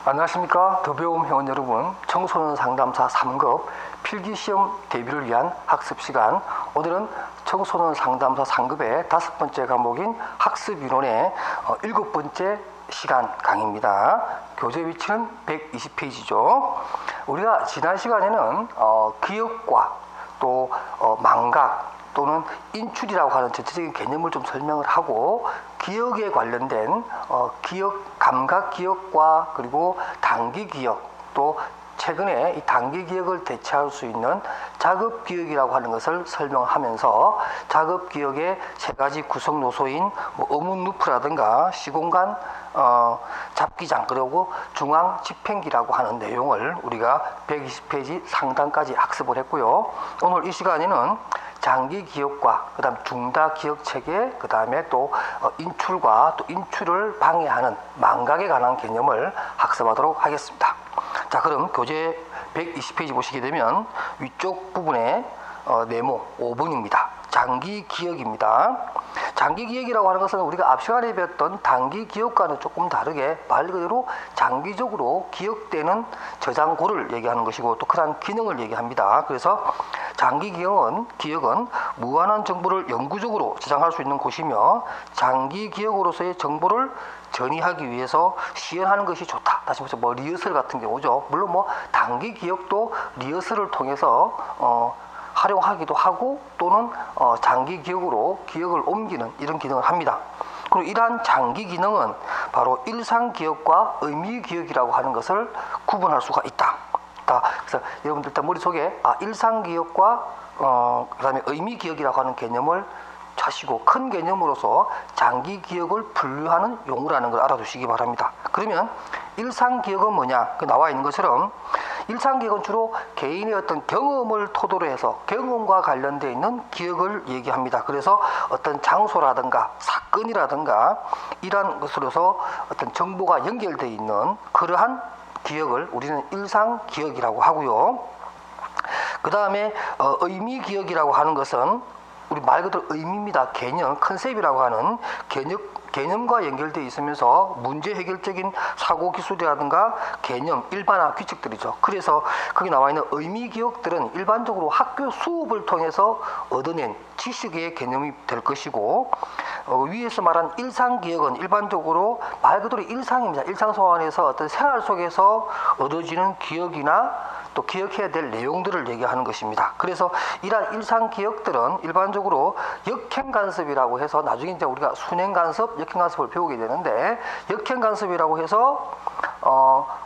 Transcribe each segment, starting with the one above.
안녕하십니까. 더배움 회원 여러분, 청소년 상담사 3급 필기시험 대비를 위한 학습시간, 오늘은 청소년 상담사 3급의 5번째 과목인 학습인원의 7번째 시간 강의입니다. 교재 위치는 120페이지죠. 우리가 지난 시간에는 기억과 또 망각 또는 인출이라고 하는 전체적인 개념을 좀 설명을 하고, 기억에 관련된 감각 기억과 그리고 단기 기억, 또 최근에 이 단기 기억을 대체할 수 있는 자급 기억이라고 하는 것을 설명하면서, 자급 기억의 세 가지 구성 요소인 어문 루프라든가 시공간 잡기장, 그리고 중앙 집행기라고 하는 내용을 우리가 120페이지 상단까지 학습을 했고요. 오늘 이 시간에는 장기 기억과 그다음 중다 기억 체계, 그다음에 또 인출과 또 인출을 방해하는 망각에 관한 개념을 학습하도록 하겠습니다. 자, 그럼 교재 120페이지 보시게 되면 위쪽 부분에 네모 5번입니다. 장기 기억입니다. 장기 기억이라고 하는 것은 우리가 앞 시간에 배웠던 단기 기억과는 조금 다르게 말 그대로 장기적으로 기억되는 저장고를 얘기하는 것이고, 또 그러한 기능을 얘기합니다. 그래서 장기 기억은 무한한 정보를 영구적으로 저장할 수 있는 곳이며, 장기 기억으로서의 정보를 전이하기 위해서 시연하는 것이 좋다. 다시 말해서 리허설 같은 경우죠. 물론 단기 기억도 리허설을 통해서 활용하기도 하고, 또는 장기 기억으로 기억을 옮기는 이런 기능을 합니다. 그리고 이러한 장기 기능은 바로 일상 기억과 의미 기억이라고 하는 것을 구분할 수가 있다. 그래서 여러분들 일단 머릿속에 일상 기억과 그다음에 의미 기억이라고 하는 개념을 차시고, 큰 개념으로서 장기 기억을 분류하는 용어라는 걸 알아두시기 바랍니다. 그러면 일상 기억은 뭐냐? 나와 있는 것처럼 일상 기억은 주로 개인의 어떤 경험을 토대로 해서 경험과 관련되어 있는 기억을 얘기합니다. 그래서 어떤 장소라든가 사건이라든가 이러한 것으로서 어떤 정보가 연결되어 있는 그러한 기억을 우리는 일상 기억이라고 하고요. 그 다음에 의미 기억이라고 하는 것은 우리 말 그대로 의미입니다. 개념, 컨셉이라고 하는 개념과 연결되어 있으면서 문제 해결적인 사고 기술이라든가 개념, 일반화 규칙들이죠. 그래서 거기 나와 있는 의미 기억들은 일반적으로 학교 수업을 통해서 얻어낸 지식의 개념이 될 것이고, 위에서 말한 일상 기억은 일반적으로 말 그대로 일상입니다. 일상 소환에서 어떤 생활 속에서 얻어지는 기억이나 또 기억해야 될 내용들을 얘기하는 것입니다. 그래서 이러한 일상 기억들은 일반적으로 역행간섭이라고 해서 나중에 이제 우리가 순행간섭, 역행간섭을 배우게 되는데, 역행간섭이라고 해서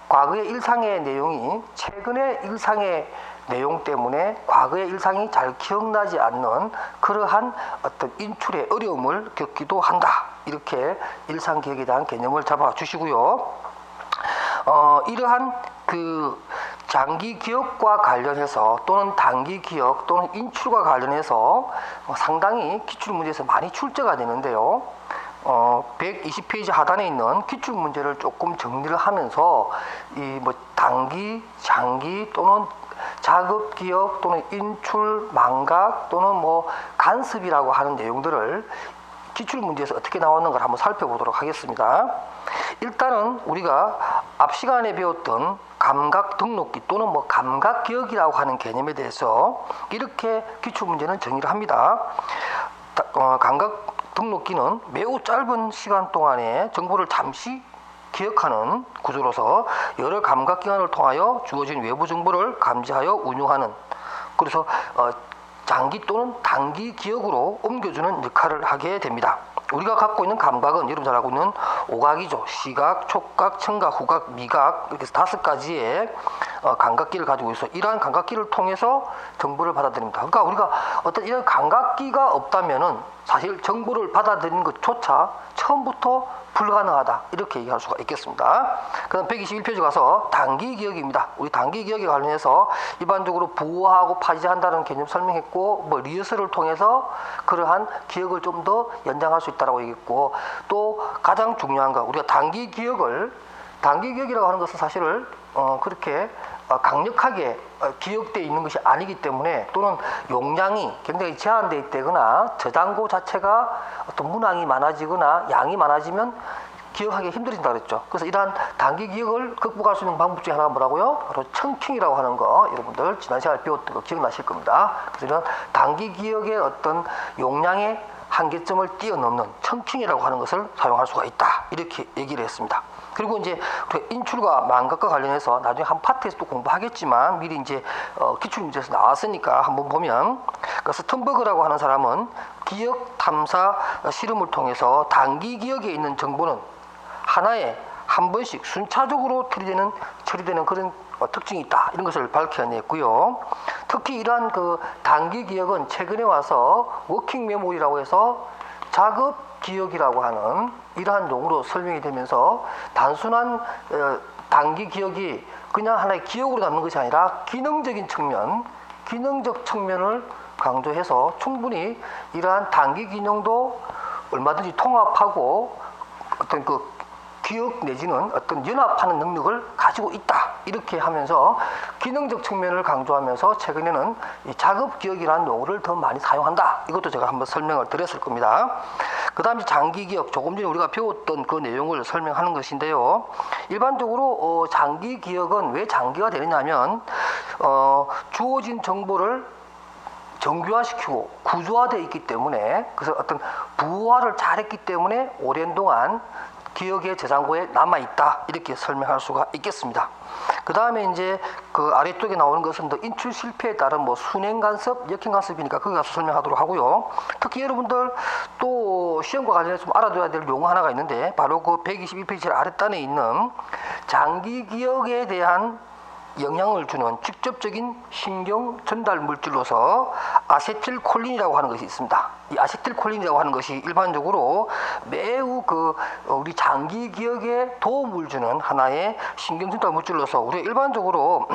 과거의 일상의 내용이 최근의 일상의 내용 때문에 과거의 일상이 잘 기억나지 않는 그러한 어떤 인출의 어려움을 겪기도 한다. 이렇게 일상 기억에 대한 개념을 잡아 주시고요. 이러한 장기 기억과 관련해서 또는 단기 기억 또는 인출과 관련해서 상당히 기출문제에서 많이 출제가 되는데요. 120페이지 하단에 있는 기출문제를 조금 정리를 하면서 단기, 장기 또는 자급 기억 또는 인출, 망각 또는 간섭이라고 하는 내용들을 기출문제에서 어떻게 나왔는가 한번 살펴보도록 하겠습니다. 일단은 우리가 앞 시간에 배웠던 감각 등록기 또는 감각 기억이라고 하는 개념에 대해서 이렇게 기출문제는 정의를 합니다. 감각 등록기는 매우 짧은 시간 동안에 정보를 잠시 기억하는 구조로서 여러 감각기관을 통하여 주어진 외부 정보를 감지하여 운용하는, 그래서 장기 또는 단기 기억으로 옮겨주는 역할을 하게 됩니다. 우리가 갖고 있는 감각은 여러분 잘 알고 있는 오각이죠. 시각, 촉각, 청각, 후각, 미각, 이렇게 5가지의 감각기를 가지고 있어. 이러한 감각기를 통해서 정보를 받아들입니다. 그러니까 우리가 어떤 이런 감각기가 없다면은 사실 정보를 받아들이는 것조차 처음부터 불가능하다, 이렇게 얘기할 수가 있겠습니다. 그다음 121페이지 가서 단기 기억입니다. 우리 단기 기억에 관련해서 일반적으로 부호하고 파지한다는 개념 설명했고, 리허설을 통해서 그러한 기억을 좀 더 연장할 수 있다라고 얘기했고, 또 가장 중요한 거, 우리가 단기 기억이라고 하는 것은 사실을 그렇게 강력하게 기억되어 있는 것이 아니기 때문에, 또는 용량이 굉장히 제한되어 있다거나 저장고 자체가 어떤 문항이 많아지거나 양이 많아지면 기억하기 힘들어진다 그랬죠. 그래서 이러한 단기 기억을 극복할 수 있는 방법 중에 하나가 뭐라고요? 바로 청킹이라고 하는 거, 여러분들 지난 시간에 배웠던 거 기억나실 겁니다. 그래서 이런 단기 기억의 어떤 용량의 한계점을 뛰어넘는 청킹이라고 하는 것을 사용할 수가 있다, 이렇게 얘기를 했습니다. 그리고 이제 우리가 인출과 망각과 관련해서 나중에 한 파트에서 또 공부하겠지만 미리 이제 기출문제에서 나왔으니까 한번 보면, 그 스턴버그라고 하는 사람은 기억 탐사 실험을 통해서 단기 기억에 있는 정보는 하나에 한 번씩 순차적으로 처리되는 그런 특징이 있다, 이런 것을 밝혀냈고요. 특히 이러한 그 단기 기억은 최근에 와서 워킹 메모리라고 해서 작업 기억이라고 하는 이러한 용어로 설명이 되면서 단순한 단기 기억이 그냥 하나의 기억으로 남는 것이 아니라 기능적 측면을 강조해서 충분히 이러한 단기 기능도 얼마든지 통합하고 어떤 그 기억 내지는 어떤 연합하는 능력을 가지고 있다, 이렇게 하면서 기능적 측면을 강조하면서 최근에는 이 작업 기억이라는 용어를 더 많이 사용한다, 이것도 제가 한번 설명을 드렸을 겁니다. 그 다음에 장기 기억, 조금 전에 우리가 배웠던 그 내용을 설명하는 것인데요. 일반적으로 장기 기억은 왜 장기가 되느냐면 주어진 정보를 정교화시키고 구조화되어 있기 때문에, 그래서 어떤 부호화를 잘했기 때문에 오랜 동안 기억의 저장고에 남아있다, 이렇게 설명할 수가 있겠습니다. 그 다음에 이제 그 아래쪽에 나오는 것은 더 인출 실패에 따른 뭐 순행 간섭, 역행 간섭이니까 거기 가서 설명하도록 하고요. 특히 여러분들 또 시험과 관련해서 좀 알아둬야 될 용어 하나가 있는데, 바로 그 122페이지 아랫단에 있는 장기 기억에 대한 영향을 주는 직접적인 신경 전달 물질로서 아세틸콜린이라고 하는 것이 있습니다. 이 아세틸콜린이라고 하는 것이 일반적으로 매우 우리 장기 기억에 도움을 주는 하나의 신경 전달 물질로서, 우리가 일반적으로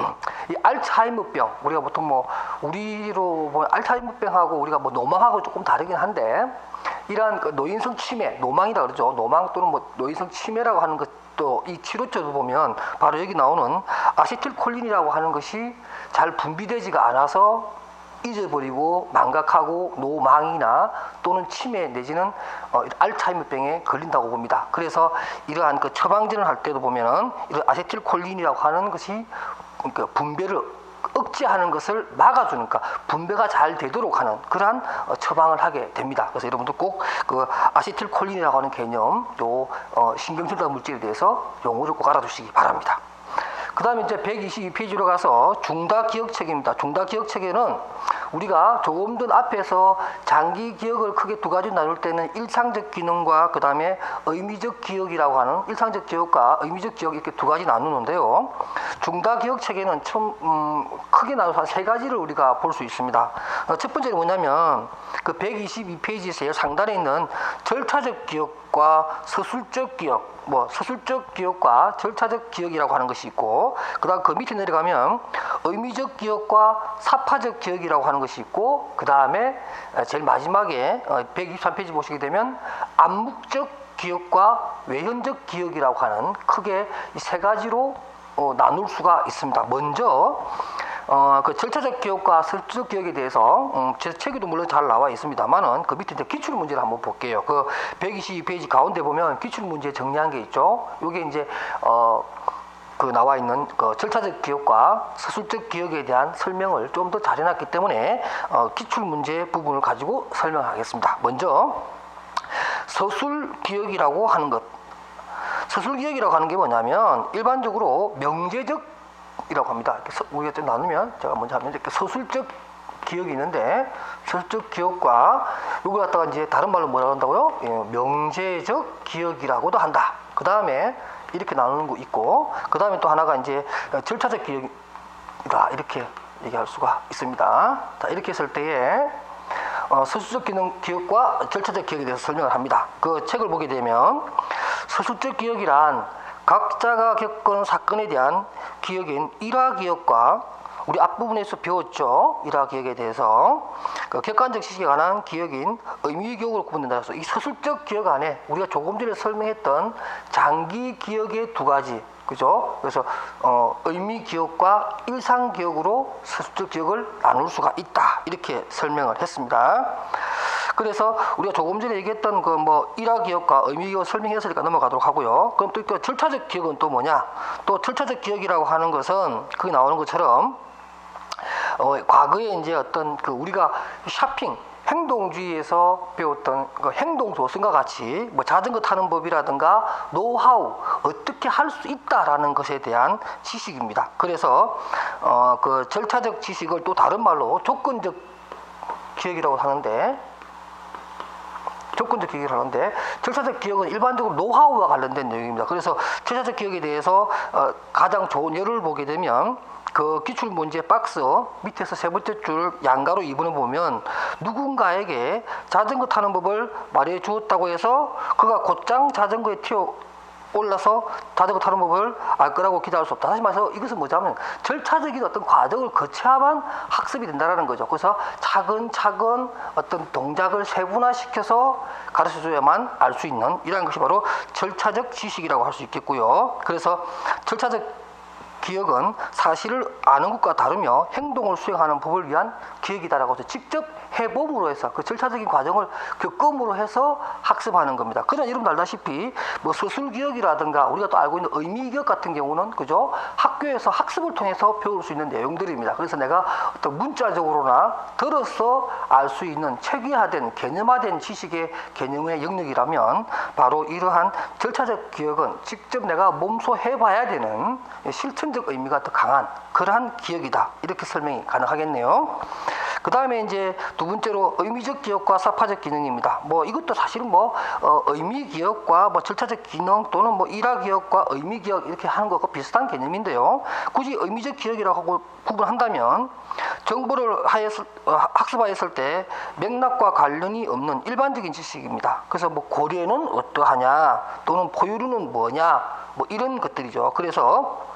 이 알츠하이머병, 우리가 보통 뭐 우리로 보면 알츠하이머병하고 우리가 뭐 노망하고 조금 다르긴 한데, 이러한 그 노인성 치매, 노망이라 그러죠. 노망 또는 뭐 노인성 치매라고 하는 것, 또 이 치료처도 보면 바로 여기 나오는 아세틸콜린이라고 하는 것이 잘 분비되지가 않아서 잊어버리고 망각하고 노망이나 또는 치매 내지는 알츠하이머병에 걸린다고 봅니다. 그래서 이러한 그 처방전을 할 때도 보면은 이런 아세틸콜린이라고 하는 것이 그러니까 분배를 억제하는 것을 막아주는, 그러니까 분배가 잘 되도록 하는 그러한 처방을 하게 됩니다. 그래서 여러분들 꼭 그 아세틸콜린이라고 하는 개념, 요 신경전달 물질에 대해서 용어를 꼭 알아두시기 바랍니다. 그 다음에 이제 122페이지로 가서 중다기억체계입니다. 중다기억체계는 우리가 조금 전 앞에서 장기 기억을 크게 두 가지로 나눌 때는 일상적 기능과 그 다음에 의미적 기억이라고 하는, 일상적 기억과 의미적 기억 이렇게 두 가지 나누는데요. 중다기억체계는 크게 나눠서 한 세 가지를 우리가 볼 수 있습니다. 첫 번째는 뭐냐면 그 122페이지에서 상단에 있는 절차적 기억과 서술적 기억, 서술적 기억과 절차적 기억이라고 하는 것이 있고, 그 다음 그 밑에 내려가면 의미적 기억과 사파적 기억이라고 하는 것이 있고, 그 다음에 제일 마지막에 123페이지 보시게 되면 암묵적 기억과 외현적 기억이라고 하는 크게 이 세 가지로 나눌 수가 있습니다. 먼저 그 절차적 기억과 서술적 기억에 대해서 제 책에도 물론 잘 나와 있습니다만은 그 밑에 기출 문제를 한번 볼게요. 그 122페이지 가운데 보면 기출 문제 정리한 게 있죠. 이게 이제 그 나와 있는 그 절차적 기억과 서술적 기억에 대한 설명을 좀 더 잘해놨기 때문에 기출 문제 부분을 가지고 설명하겠습니다. 먼저 서술 기억이라고 하는 것. 서술 기억이라고 하는 게 뭐냐면 일반적으로 명제적 이라고 합니다. 이렇게 우리가 좀 나누면 제가 먼저 하면 이렇게 서술적 기억이 있는데, 서술적 기억과 이걸 갖다가 이제 다른 말로 뭐라고 한다고요? 명제적 기억이라고도 한다. 그 다음에 이렇게 나누는 거 있고, 그 다음에 또 하나가 이제 절차적 기억이다, 이렇게 얘기할 수가 있습니다. 자, 이렇게 했을 때에 서술적 기억과 절차적 기억에 대해서 설명을 합니다. 그 책을 보게 되면 서술적 기억이란 각자가 겪은 사건에 대한 기억인 일화기억과 우리 앞부분에서 배웠죠. 일화기억에 대해서 그 객관적 지식에 관한 기억인 의미기억으로 구분된다 해서 이 서술적 기억 안에 우리가 조금 전에 설명했던 장기 기억의 두 가지, 그죠? 그래서 의미기억과 일상기억으로 서술적 기억을 나눌 수가 있다, 이렇게 설명을 했습니다. 그래서 우리가 조금 전에 얘기했던 그 뭐 일화 기억과 의미 기억 설명했으니까 넘어가도록 하고요. 그럼 또 그 절차적 기억은 또 뭐냐? 또 절차적 기억이라고 하는 것은 거기 나오는 것처럼 과거에 이제 어떤 그 우리가 쇼핑 행동주의에서 배웠던 그 행동 도슨과 같이 뭐 자전거 타는 법이라든가 노하우 어떻게 할 수 있다라는 것에 대한 지식입니다. 그래서 그 절차적 지식을 또 다른 말로 조건적 기억이라고 하는데 절차적 기억은 일반적으로 노하우와 관련된 내용입니다. 그래서 절차적 기억에 대해서 가장 좋은 예를 보게 되면 그 기출문제 박스 밑에서 세 번째 줄 양가로 2번을 보면 누군가에게 자전거 타는 법을 말해 주었다고 해서 그가 곧장 자전거에 튀어 올라서 자전거 타는 법을 알 거라고 기대할 수 없다. 다시 말해서 이것은 뭐냐면 절차적인 어떤 과정을 거쳐야만 학습이 된다는 거죠. 그래서 차근차근 어떤 동작을 세분화시켜서 가르쳐줘야만 알 수 있는 이러한 것이 바로 절차적 지식이라고 할 수 있겠고요. 그래서 절차적 기억은 사실을 아는 것과 다르며 행동을 수행하는 법을 위한 기억이다라고 해서 직접 해봄으로 해서 그 절차적인 과정을 겪음으로 해서 학습하는 겁니다. 그러나 여러분 알다시피 뭐 서술 기억이라든가 우리가 또 알고 있는 의미 기억 같은 경우는 그죠? 학교에서 학습을 통해서 배울 수 있는 내용들입니다. 그래서 내가 어떤 문자적으로나 들어서 알 수 있는 체계화된 개념화된 지식의 개념의 영역이라면 바로 이러한 절차적 기억은 직접 내가 몸소 해봐야 되는 실천적 의미가 더 강한 그러한 기억이다. 이렇게 설명이 가능하겠네요. 그 다음에 이제 두 번째로 의미적 기억과 사파적 기능입니다. 뭐 이것도 사실은 뭐 의미 기억과 뭐 절차적 기능 또는 뭐 일화 기억과 의미 기억 이렇게 하는 것과 비슷한 개념인데요. 굳이 의미적 기억이라고 하고 구분한다면 정보를 학습하였을 때 맥락과 관련이 없는 일반적인 지식입니다. 그래서 뭐 고래는 어떠하냐 또는 포유류는 뭐냐 뭐 이런 것들이죠. 그래서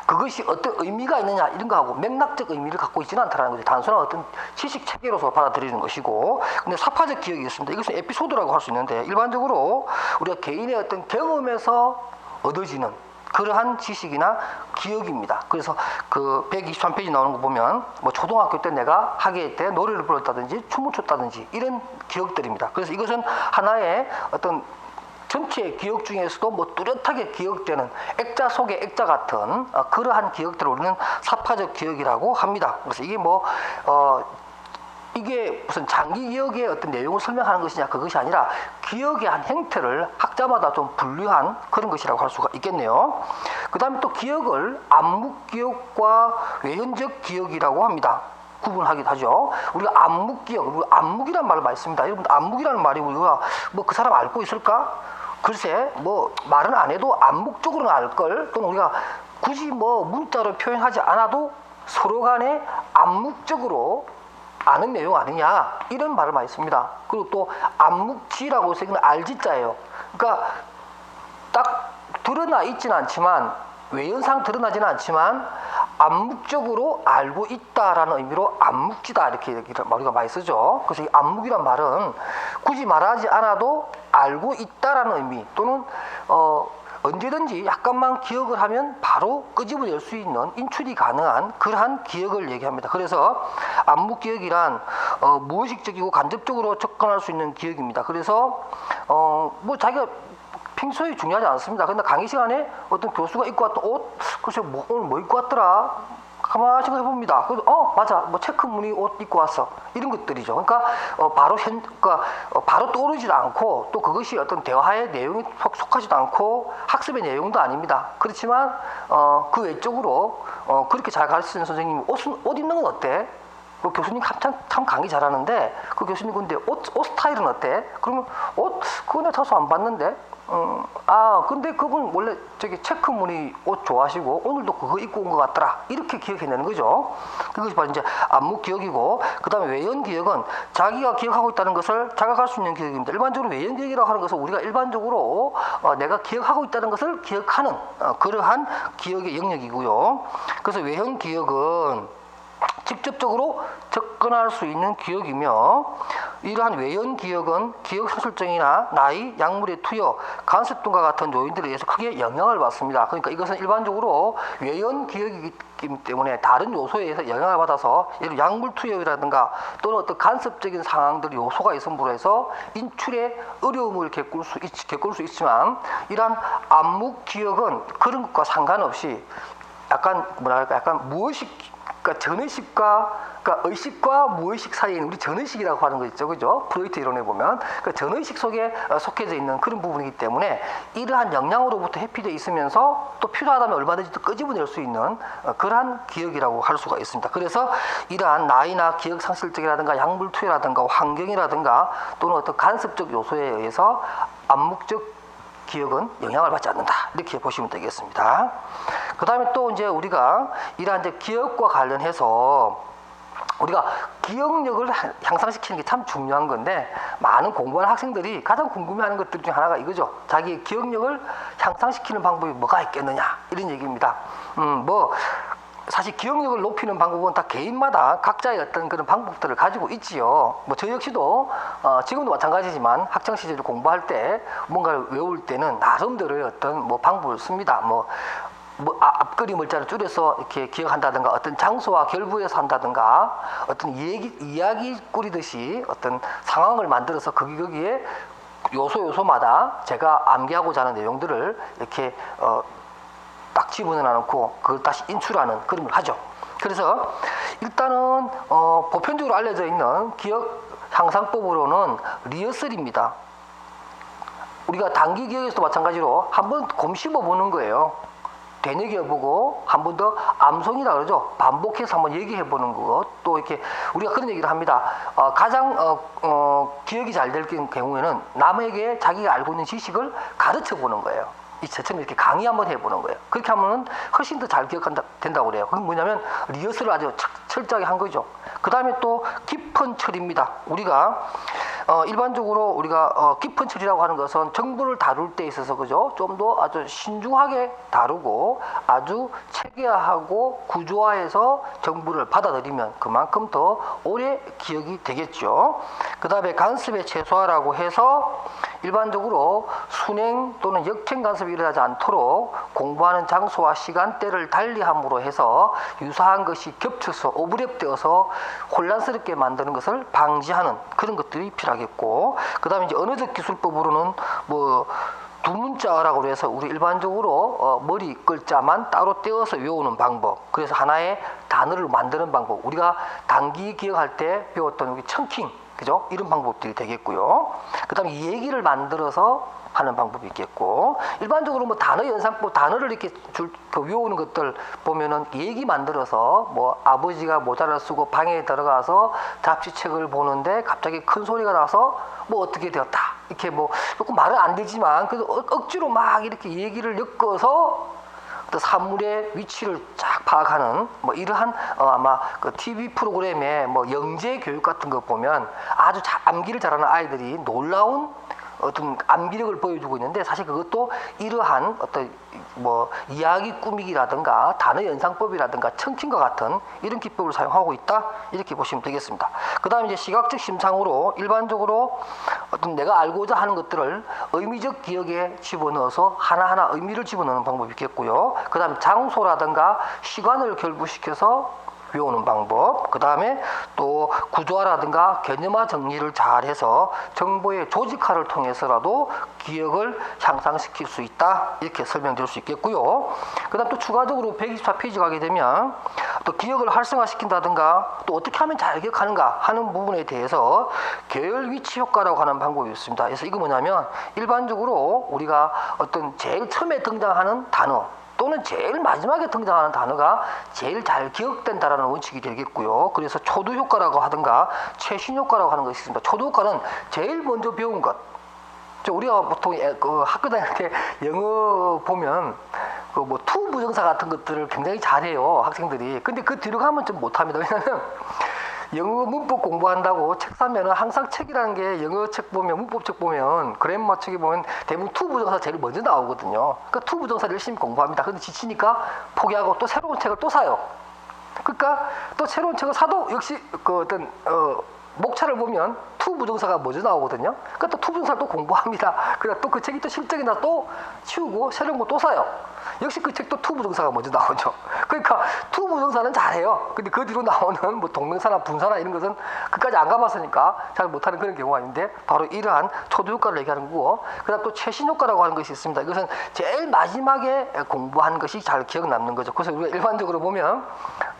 그것이 어떤 의미가 있느냐 이런 거하고 맥락적 의미를 갖고 있지는 않다는 거죠. 단순한 어떤 지식 체계로서 받아들이는 것이고, 근데 사파적 기억이 있습니다. 이것은 에피소드라고 할 수 있는데 일반적으로 우리가 개인의 어떤 경험에서 얻어지는 그러한 지식이나 기억입니다. 그래서 그 123페이지 나오는 거 보면 뭐 초등학교 때 내가 학예 때 노래를 불렀다든지 춤을 췄다든지 이런 기억들입니다. 그래서 이것은 하나의 어떤 전체 기억 중에서도 뭐 뚜렷하게 기억되는 액자 속의 액자 같은 그러한 기억들을 우리는 사파적 기억이라고 합니다. 그래서 이게 뭐 이게 무슨 장기 기억의 어떤 내용을 설명하는 것이냐 그것이 아니라 기억의 한 행태를 학자마다 좀 분류한 그런 것이라고 할 수가 있겠네요. 그 다음에 또 기억을 암묵 기억과 외현적 기억이라고 합니다. 구분하기도 하죠. 우리가 암묵 기억, 우리가 암묵이라는 말을 많이 씁니다. 여러분 암묵이라는 말이 우리가 뭐 그 사람 알고 있을까? 글쎄 뭐 말은 안 해도 암묵적으로는 알걸, 또는 우리가 굳이 뭐 문자로 표현하지 않아도 서로 간에 암묵적으로 아는 내용 아니냐 이런 말을 많이 씁니다. 그리고 또 암묵지라고 해서 이건 알지자예요. 그러니까 딱 드러나 있지는 않지만 외연상 드러나지는 않지만 암묵적으로 알고 있다라는 의미로 암묵지다 이렇게 우리가 많이 쓰죠. 그래서 이 암묵이란 말은 굳이 말하지 않아도 알고 있다라는 의미, 또는 언제든지 약간만 기억을 하면 바로 끄집어낼 수 있는 인출이 가능한 그러한 기억을 얘기합니다. 그래서 암묵 기억이란 무의식적이고 간접적으로 접근할 수 있는 기억입니다. 그래서 뭐 자기가 평소에 중요하지 않습니다. 근데 강의 시간에 어떤 교수가 입고 왔던 옷, 글쎄 오늘 뭐 입고 왔더라? 가만히 생각해 봅니다. 그래서 맞아, 뭐 체크 무늬 옷 입고 왔어. 이런 것들이죠. 그러니까 바로 떠오르지도 않고, 또 그것이 어떤 대화의 내용이 속하지도 않고 학습의 내용도 아닙니다. 그렇지만 그 외적으로 그렇게 잘 가르치는 선생님이 옷 입는 건 어때? 그 교수님 참 강의 잘하는데 그 교수님 근데 옷 스타일은 어때? 그러면 그거 내가 자주 안 봤는데. 근데 그분 원래 저기 체크 무늬 옷 좋아하시고 오늘도 그거 입고 온 것 같더라. 이렇게 기억해내는 거죠. 그것이 바로 이제 암묵 기억이고, 그 다음에 외연 기억은 자기가 기억하고 있다는 것을 자각할 수 있는 기억입니다. 일반적으로 외연 기억이라고 하는 것은 우리가 일반적으로 내가 기억하고 있다는 것을 기억하는 그러한 기억의 영역이고요. 그래서 외연 기억은 직접적으로 접근할 수 있는 기억이며 이러한 외연 기억은 기억 상실증이나 나이, 약물의 투여, 간섭 등과 같은 요인들에 의해서 크게 영향을 받습니다. 그러니까 이것은 일반적으로 외연 기억이기 때문에 다른 요소에 의해서 영향을 받아서 예를 들어 약물 투여라든가 또는 어떤 간섭적인 상황들 요소가 있음으로 해서 인출에 어려움을 겪을 수 있지만 이러한 암묵 기억은 그런 것과 상관없이 약간 뭐랄까 약간 무의식 그러니까 전의식과 그러니까 의식과 무의식 사이에 우리 전의식이라고 하는 거 있죠, 그죠? 프로이트 이론에 보면 그 전의식 속에 속해져 있는 그런 부분이기 때문에 이러한 영향으로부터 회피되어 있으면서 또 필요하다면 얼마든지 또 끄집어낼 수 있는 그러한 기억이라고 할 수가 있습니다. 그래서 이러한 나이나 기억 상실증이라든가 약물 투여라든가 환경이라든가 또는 어떤 간섭적 요소에 의해서 암묵적 기억은 영향을 받지 않는다. 이렇게 보시면 되겠습니다. 그 다음에 또 이제 우리가 이러한 이제 기억과 관련해서 우리가 기억력을 향상시키는 게 참 중요한 건데 많은 공부하는 학생들이 가장 궁금해하는 것들 중에 하나가 이거죠. 자기의 기억력을 향상시키는 방법이 뭐가 있겠느냐 이런 얘기입니다. 사실 기억력을 높이는 방법은 다 개인마다 각자의 어떤 그런 방법들을 가지고 있지요. 뭐 저 역시도 지금도 마찬가지지만 학창 시절에 공부할 때 뭔가를 외울 때는 나름대로의 어떤 뭐 방법을 씁니다. 앞그리 문자를 줄여서 이렇게 기억한다든가 어떤 장소와 결부해서 한다든가 어떤 이야기 꾸리듯이 어떤 상황을 만들어서 거기에 요소마다 제가 암기하고자 하는 내용들을 이렇게 딱 집어넣어놓고 그걸 다시 인출하는 그런 걸 하죠. 그래서 일단은 보편적으로 알려져 있는 기억 향상법으로는 리허설입니다. 우리가 단기 기억에서도 마찬가지로 한번 곰씹어 보는 거예요. 되뇌겨 보고 한 번 더 암송이라 그러죠. 반복해서 한번 얘기해 보는 거. 또 이렇게 우리가 그런 얘기를 합니다. 가장 기억이 잘 될 경우에는 남에게 자기가 알고 있는 지식을 가르쳐 보는 거예요. 저처럼 이렇게 강의 한번 해보는 거예요. 그렇게 하면 훨씬 더 잘 된다고 그래요. 그건 뭐냐면 리허설을 아주 철저하게 한 거죠. 그 다음에 또 깊은 처리입니다. 우리가 일반적으로 우리가 깊은 처리라고 하는 것은 정보를 다룰 때 있어서 그죠? 좀 더 아주 신중하게 다루고 아주 체계화하고 구조화해서 정보를 받아들이면 그만큼 더 오래 기억이 되겠죠. 그 다음에 간섭의 최소화라고 해서 일반적으로 순행 또는 역행 간섭이 일어나지 않도록 공부하는 장소와 시간대를 달리함으로 해서 유사한 것이 겹쳐서 오버랩되어서 혼란스럽게 만드는 것을 방지하는 그런 것들이 필요하겠고, 그 다음에 이제 언어적 기술법으로는 두문자어라고 해서 우리 일반적으로 머리 글자만 따로 떼어서 외우는 방법, 그래서 하나의 단어를 만드는 방법, 우리가 단기 기억할 때 배웠던 여기 청킹, 그죠? 이런 방법들이 되겠고요. 그 다음에 얘기를 만들어서 하는 방법이 있겠고, 일반적으로 뭐 단어 연상법, 단어를 이렇게 외우는 것들 보면은 얘기 만들어서 뭐 아버지가 모자를 쓰고 방에 들어가서 잡지책을 보는데 갑자기 큰 소리가 나서 뭐 어떻게 되었다. 이렇게 뭐 조금 말은 안 되지만 그래도 억지로 막 이렇게 얘기를 엮어서 사물의 위치를 쫙 파악하는 뭐 이러한 아마 그 TV 프로그램의 뭐 영재 교육 같은 거 보면 아주 암기를 잘하는 아이들이 놀라운 어떤 암기력을 보여주고 있는데, 사실 그것도 이러한 어떤 뭐 이야기 꾸미기라든가 단어 연상법이라든가 청킹과 같은 이런 기법을 사용하고 있다, 이렇게 보시면 되겠습니다. 그 다음에 이제 시각적 심상으로 일반적으로 어떤 내가 알고자 하는 것들을 의미적 기억에 집어넣어서 하나하나 의미를 집어넣는 방법이 있겠고요. 그 다음 장소라든가 시간을 결부시켜서 외우는 방법, 그 다음에 또 구조화라든가 개념화 정리를 잘해서 정보의 조직화를 통해서라도 기억을 향상시킬 수 있다, 이렇게 설명드릴 수 있겠고요. 그 다음 또 추가적으로 124페이지 가게 되면 또 기억을 활성화시킨다든가 또 어떻게 하면 잘 기억하는가 하는 부분에 대해서 계열 위치 효과라고 하는 방법이 있습니다. 그래서 이거 뭐냐면 일반적으로 우리가 어떤 제일 처음에 등장하는 단어 또는 제일 마지막에 등장하는 단어가 제일 잘 기억된다라는 원칙이 되겠고요. 그래서 초두 효과라고 하든가 최신 효과라고 하는 것이 있습니다. 초두 효과는 제일 먼저 배운 것. 우리가 보통 학교 다닐 때 영어 보면 뭐 투 부정사 같은 것들을 굉장히 잘해요, 학생들이. 근데 그 뒤로 가면 좀 못합니다. 왜냐하면 영어 문법 공부한다고 책 사면은 항상 책이라는 게 영어 책 보면 문법 책 보면 그래머 책에 보면 대부분 투 부정사 제일 먼저 나오거든요. 그러니까 투 부정사를 열심히 공부합니다. 근데 지치니까 포기하고 또 새로운 책을 또 사요. 그러니까 또 새로운 책을 사도 역시 그 어떤 목차를 보면 투 부정사가 먼저 나오거든요. 그러니까 또 투 부정사를 또 공부합니다. 그러다 또 그 책이 또 실적이나 또 치우고 새로운 거 또 사요. 역시 그 책도 투 부정사가 먼저 나오죠. 그러니까 투 부정사는 잘해요. 근데 그 뒤로 나오는 뭐 동명사나 분사나 이런 것은 그까지 안 가봤으니까 잘 못하는 그런 경우가 있는데 바로 이러한 초도 효과를 얘기하는 거고, 그다음 또 최신 효과라고 하는 것이 있습니다. 이것은 제일 마지막에 공부한 것이 잘 기억 남는 거죠. 그래서 우리가 일반적으로 보면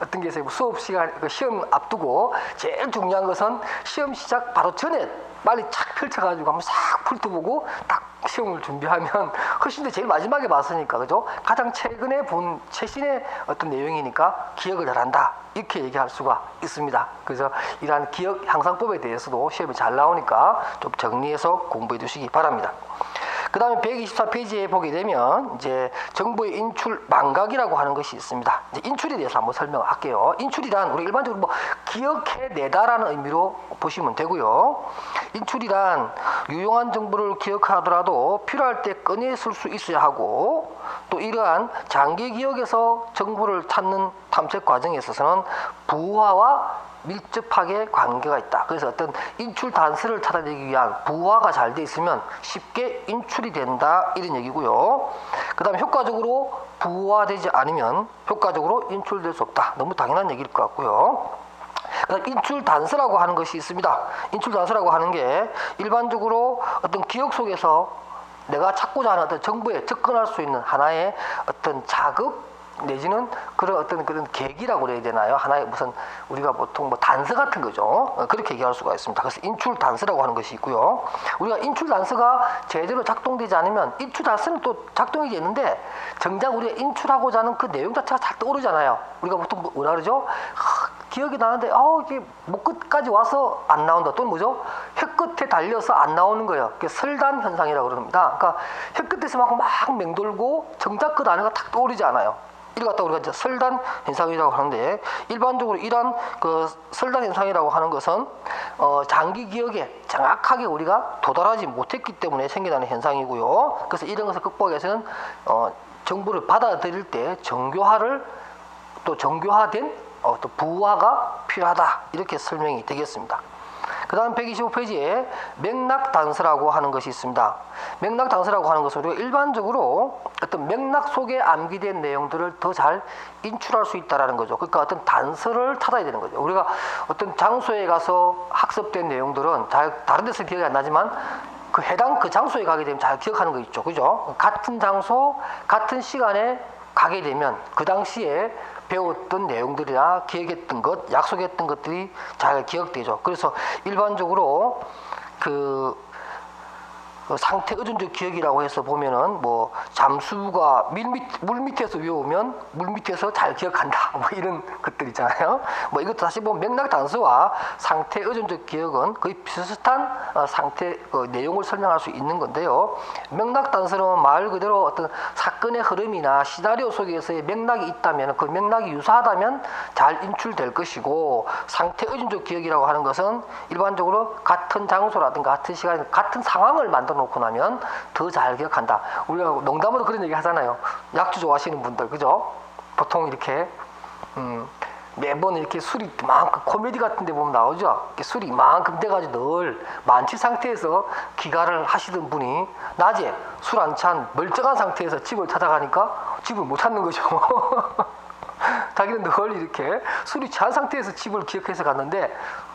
어떤 게 있어요. 수업 시간, 시험 앞두고 제일 중요한 것은 시험 시작 바로 전에 빨리 착 펼쳐가지고 한번 싹 훑어보고 딱 시험을 준비하면 훨씬 더 제일 마지막에 봤으니까, 그죠? 가장 최근에 본 최신의 어떤 내용이니까 기억을 잘한다, 이렇게 얘기할 수가 있습니다. 그래서 이러한 기억 향상법에 대해서도 시험이 잘 나오니까 좀 정리해서 공부해 두시기 바랍니다. 그 다음에 124페이지에 보게 되면 이제 정보의 인출 망각이라고 하는 것이 있습니다. 이제 인출에 대해서 한번 설명할게요. 인출이란 우리 일반적으로 뭐 기억해내다라는 의미로 보시면 되고요. 인출이란 유용한 정보를 기억하더라도 필요할 때 꺼내 쓸 수 있어야 하고, 또 이러한 장기 기억에서 정보를 찾는 탐색 과정에 있어서는 부화와 밀접하게 관계가 있다. 그래서 어떤 인출 단서를 찾아내기 위한 부화가 잘 돼 있으면 쉽게 인출이 된다, 이런 얘기고요. 그 다음에 효과적으로 부화되지 않으면 효과적으로 인출될 수 없다. 너무 당연한 얘기일 것 같고요. 인출 단서라고 하는 것이 있습니다. 인출 단서라고 하는 게 일반적으로 어떤 기억 속에서 내가 찾고자 하는 어떤 정보에 접근할 수 있는 하나의 어떤 자극 내지는 그런 어떤 그런 계기라고 그래야 되나요? 하나의 무슨 우리가 보통 뭐 단서 같은 거죠. 그렇게 얘기할 수가 있습니다. 그래서 인출 단서라고 하는 것이 있고요. 우리가 인출 단서가 제대로 작동되지 않으면 인출 단서는 또 작동이 되는데 정작 우리가 인출하고자 하는 그 내용 자체가 잘 떠오르잖아요. 우리가 보통 뭐라 그러죠? 기억이 나는데 이게 목 끝까지 와서 안 나온다. 또는 뭐죠? 혀 끝에 달려서 안 나오는 거예요. 그게 설단 현상이라고 그럽니다. 그러니까 혀 끝에서 막 맹돌고 정작 그 단어가 탁 떠오르지 않아요. 이를 갖다 우리가 이제 설단 현상이라고 하는데, 일반적으로 이러한 그 설단 현상이라고 하는 것은 장기 기억에 정확하게 우리가 도달하지 못했기 때문에 생겨나는 현상이고요. 그래서 이런 것을 극복하기 위해서는 정보를 받아들일 때 정교화를 또 정교화된 또 부화가 필요하다, 이렇게 설명이 되겠습니다. 그 다음 125페이지에 맥락 단서라고 하는 것이 있습니다. 맥락 단서라고 하는 것은 우리가 일반적으로 어떤 맥락 속에 암기된 내용들을 더 잘 인출할 수 있다는 거죠. 그러니까 어떤 단서를 찾아야 되는 거죠. 우리가 어떤 장소에 가서 학습된 내용들은 잘 다른 데서 기억이 안 나지만 해당 장소에 가게 되면 잘 기억하는 거 있죠. 그죠? 같은 장소, 같은 시간에 가게 되면 그 당시에 배웠던 내용들이나 기억했던 것, 약속했던 것들이 잘 기억되죠. 그래서 일반적으로 그 상태 의존적 기억이라고 해서 보면은 뭐 잠수가 물 밑에서 외우면 물 밑에서 잘 기억한다, 뭐 이런 것들 있잖아요. 뭐 이것도 다시 보면 맥락 단서와 상태 의존적 기억은 거의 비슷한 상태 내용을 설명할 수 있는 건데요. 맥락 단서는 말 그대로 어떤 사건의 흐름이나 시나리오 속에서의 맥락이 있다면, 그 맥락이 유사하다면 잘 인출될 것이고, 상태 의존적 기억이라고 하는 것은 일반적으로 같은 장소라든가 같은 시간, 같은 상황을 만들어 놓고 나면 더 잘 기억한다. 우리가 농담으로 그런 얘기 하잖아요. 약주 좋아하시는 분들, 그죠? 보통 이렇게 매번 이렇게 술이 이만큼, 코미디 같은 데 보면 나오죠? 이렇게 술이 이만큼 돼가지고 늘 만취 상태에서 귀가를 하시던 분이 낮에 술 안 찬 멀쩡한 상태에서 집을 찾아가니까 집을 못 찾는 거죠. 자기는 늘 이렇게 술이 취한 상태에서 집을 기억해서 갔는데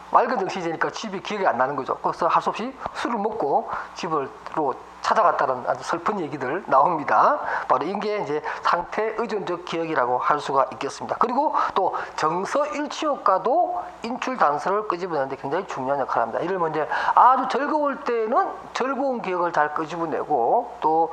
맑은 정신이니까 집이 기억이 안 나는 거죠. 그래서 할 수 없이 술을 먹고 집으로 찾아갔다는 아주 슬픈 얘기들 나옵니다. 바로 이게 이제 상태 의존적 기억이라고 할 수가 있겠습니다. 그리고 또 정서 일치 효과도 인출 단서를 끄집어내는데 굉장히 중요한 역할을 합니다. 이를 먼저 아주 즐거울 때는 즐거운 기억을 잘 끄집어내고, 또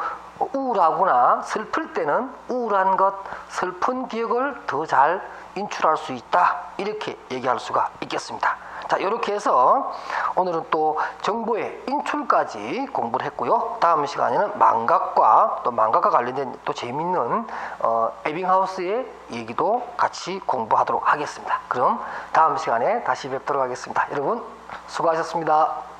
우울하거나 슬플 때는 우울한 것, 슬픈 기억을 더 잘 인출할 수 있다, 이렇게 얘기할 수가 있겠습니다. 자, 이렇게 해서 오늘은 또 정보의 인출까지 공부를 했고요. 다음 시간에는 망각과 또 망각과 관련된 또 재밌는 에빙하우스의 얘기도 같이 공부하도록 하겠습니다. 그럼 다음 시간에 다시 뵙도록 하겠습니다. 여러분 수고하셨습니다.